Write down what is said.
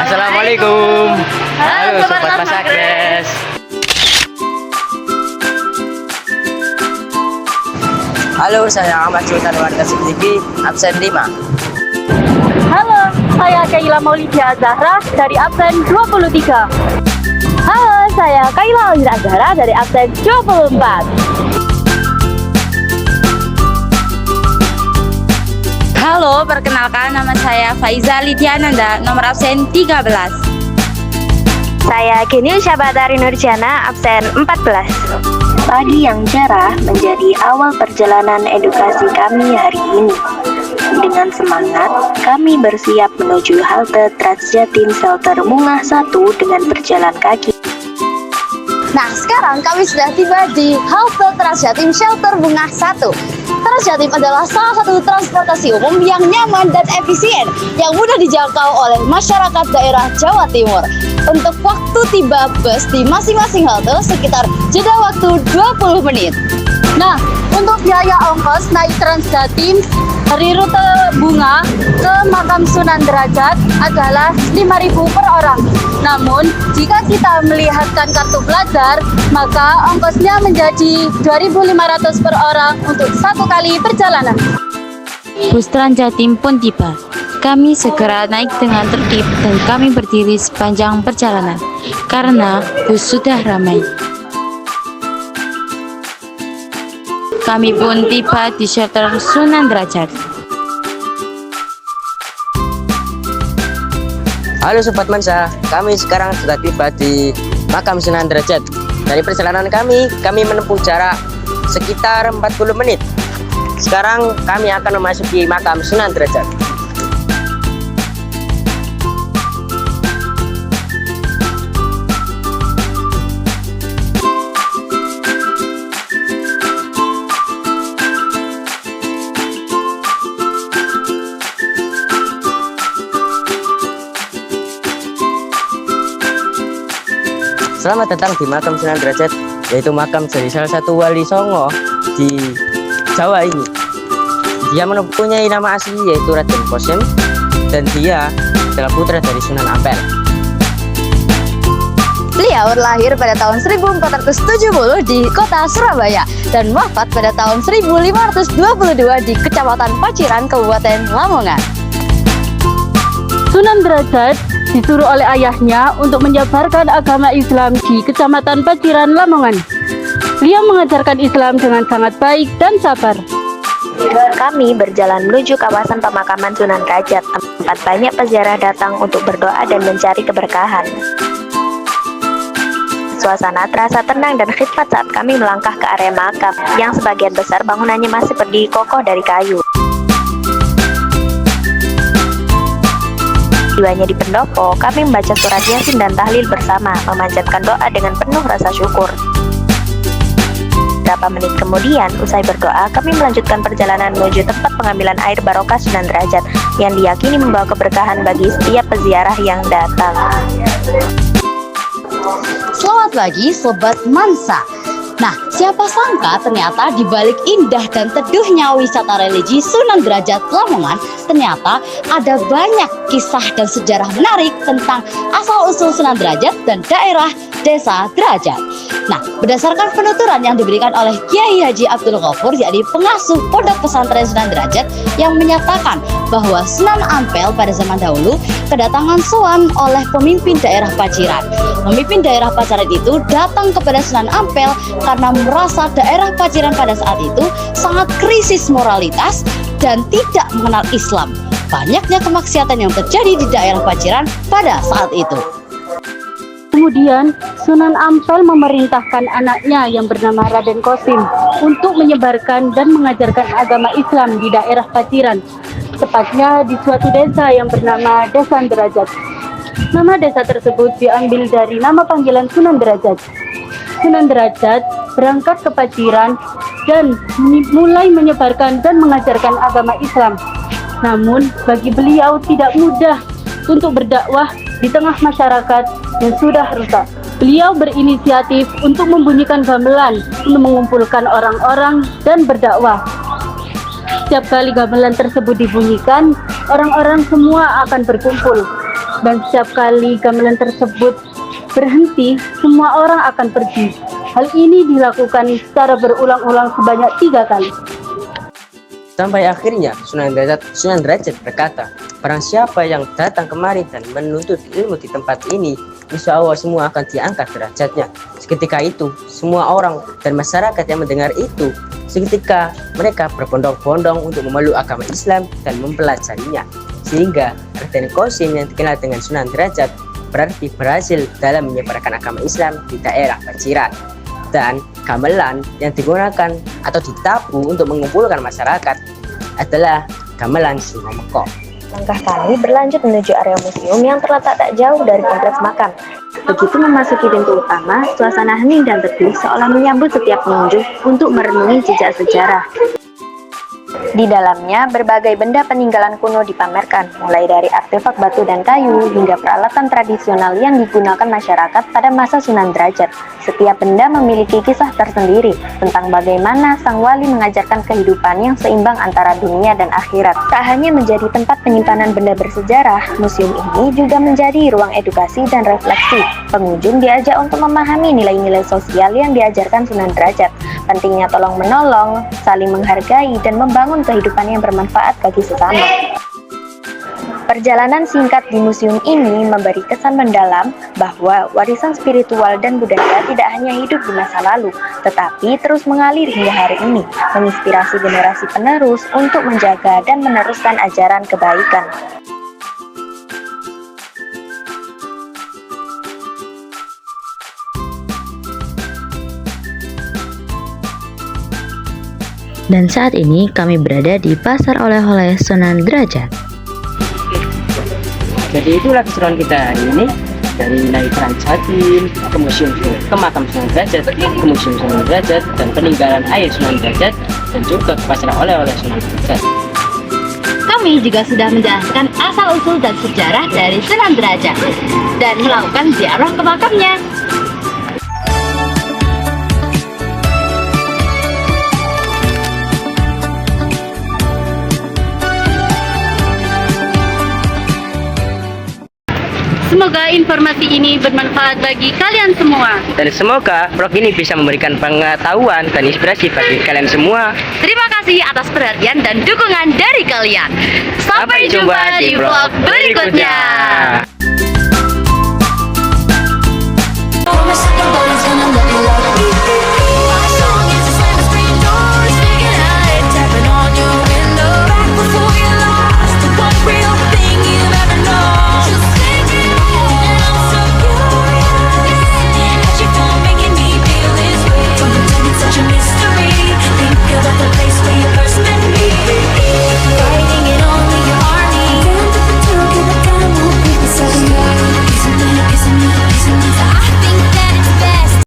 Assalamualaikum. Halo Sobat Masakres. Halo, saya Ahmad Sultan warga Siddiqi, absen 5. Halo, saya Kaila Maulidia Zahra dari absen 23. Halo, saya Kaila Maulidia Zahra dari absen 24. Halo, perkenalkan nama saya Faiza Lidiananda, nomor absen 13. Saya Geni Syabatari Nurjana, absen 14. Pagi yang cerah menjadi awal perjalanan edukasi kami hari ini. Dengan semangat, kami bersiap menuju halte Transjatim Shelter Bungah 1 dengan berjalan kaki. Nah, sekarang kami sudah tiba di halte Transjatim Shelter Bungah 1. Transjatim adalah salah satu transportasi umum yang nyaman dan efisien, yang mudah dijangkau oleh masyarakat daerah Jawa Timur. Untuk waktu tiba bus di masing-masing halte sekitar jeda waktu 20 menit. Nah, untuk biaya ongkos naik Transjatim dari rute Bunga ke makam Sunan Derajat adalah 5.000 per orang. Namun, jika kita melihatkan kartu pelajar, maka ongkosnya menjadi 2.500 per orang untuk satu kali perjalanan. Bus Transjatim pun tiba. Kami segera naik dengan tertib dan kami berdiri sepanjang perjalanan karena bus sudah ramai. Kami pun tiba di shelter Sunan Derajat. Halo Sobat Mansa, kami sekarang sudah tiba di makam Sunan Derajat. Dari perjalanan kami menempuh jarak sekitar 40 menit. Sekarang kami akan memasuki makam Sunan Derajat. Selamat datang di makam Sunan Derajat, yaitu makam dari salah satu wali Songo di Jawa ini. Dia mempunyai nama asli yaitu Raden Kosim, dan dia adalah putra dari Sunan Ampel. Beliau lahir pada tahun 1470 di kota Surabaya dan wafat pada tahun 1522 di Kecamatan Paciran, Kabupaten Lamongan. Sunan Derajat disuruh oleh ayahnya untuk menyebarkan agama Islam di Kecamatan Paciran, Lamongan. Beliau mengajarkan Islam dengan sangat baik dan sabar. Kami berjalan menuju kawasan pemakaman Sunan Derajat, tempat banyak peziarah datang untuk berdoa dan mencari keberkahan. Suasana terasa tenang dan khidmat saat kami melangkah ke area makam, yang sebagian besar bangunannya masih berdiri kokoh dari kayu. Tiwanya di pendopo, kami membaca surat Yasin dan tahlil bersama, memanjatkan doa dengan penuh rasa syukur. Beberapa menit kemudian, usai berdoa, kami melanjutkan perjalanan menuju tempat pengambilan air barokah Sunan Derajat yang diyakini membawa keberkahan bagi setiap peziarah yang datang. Selamat pagi Sobat Mansa. Nah, siapa sangka ternyata di balik indah dan teduhnya wisata religi Sunan Derajat Lamongan, ternyata ada banyak kisah dan sejarah menarik tentang asal-usul Sunan Derajat dan daerah Desa Derajat. Nah, berdasarkan penuturan yang diberikan oleh Kiai Haji Abdul Ghafur, yakni pengasuh Pondok Pesantren Sunan Derajat, yang menyatakan bahwa Sunan Ampel pada zaman dahulu kedatangan sowan oleh pemimpin daerah Paciran. Pemimpin daerah Paciran itu datang kepada Sunan Ampel karena merasa daerah Paciran pada saat itu sangat krisis moralitas dan tidak mengenal Islam. Banyaknya kemaksiatan yang terjadi di daerah Paciran pada saat itu. Kemudian Sunan Ampel memerintahkan anaknya yang bernama Raden Kosim untuk menyebarkan dan mengajarkan agama Islam di daerah Paciran, tepatnya di suatu desa yang bernama Desa Derajat. Nama desa tersebut diambil dari nama panggilan Sunan Derajat. Sunan Derajat berangkat ke Paciran dan mulai menyebarkan dan mengajarkan agama Islam. Namun bagi beliau tidak mudah untuk berdakwah di tengah masyarakat yang sudah rusak. Beliau berinisiatif untuk membunyikan gamelan untuk mengumpulkan orang-orang dan berdakwah. Setiap kali gamelan tersebut dibunyikan, orang-orang semua akan berkumpul. Dan setiap kali gamelan tersebut berhenti, semua orang akan pergi. Hal ini dilakukan secara berulang-ulang sebanyak 3 kali. Sampai akhirnya Sunan Derajat berkata, barang siapa yang datang kemari dan menuntut ilmu di tempat ini, insya Allah semua akan diangkat derajatnya. Seketika itu, semua orang dan masyarakat yang mendengar itu, seketika mereka berbondong-bondong untuk memeluk agama Islam dan mempelajarinya. Sehingga Raden Qasim yang dikenal dengan Sunan Derajat berarti berhasil dalam menyebarkan agama Islam di daerah Paciran. Dan gamelan yang digunakan atau ditabuh untuk mengumpulkan masyarakat adalah gamelan Singo Mekong. Langkah kami berlanjut menuju area museum yang terletak tak jauh dari kompleks makam. Begitu memasuki pintu utama, suasana hening dan teduh seolah menyambut setiap pengunjung untuk merenungi jejak sejarah. Di dalamnya, berbagai benda peninggalan kuno dipamerkan, mulai dari artefak batu dan kayu hingga peralatan tradisional yang digunakan masyarakat pada masa Sunan Derajat. Setiap benda memiliki kisah tersendiri tentang bagaimana sang wali mengajarkan kehidupan yang seimbang antara dunia dan akhirat. Tak hanya menjadi tempat penyimpanan benda bersejarah, museum ini juga menjadi ruang edukasi dan refleksi. Pengunjung diajak untuk memahami nilai-nilai sosial yang diajarkan Sunan Derajat, pentingnya tolong-menolong, saling menghargai, dan membangun kehidupan yang bermanfaat bagi sesama. Perjalanan singkat di museum ini memberi kesan mendalam bahwa warisan spiritual dan budaya tidak hanya hidup di masa lalu, tetapi terus mengalir hingga hari ini, menginspirasi generasi penerus untuk menjaga dan meneruskan ajaran kebaikan. Dan saat ini kami berada di Pasar Oleh-oleh Sunan Derajat. Jadi itulah keseruan kita hari ini, dari nilai Transjatim ke makam Sunan Derajat, ke museum Sunan Derajat, dan peninggalan air Sunan Derajat, dan juga ke pasar oleh-oleh Sunan Derajat. Kami juga sudah menjelaskan asal-usul dan sejarah dari Sunan Derajat dan melakukan ziarah ke makamnya. Semoga informasi ini bermanfaat bagi kalian semua. Dan semoga vlog ini bisa memberikan pengetahuan dan inspirasi bagi kalian semua. Terima kasih atas perhatian dan dukungan dari kalian. Sampai jumpa di vlog berikutnya. Vamos a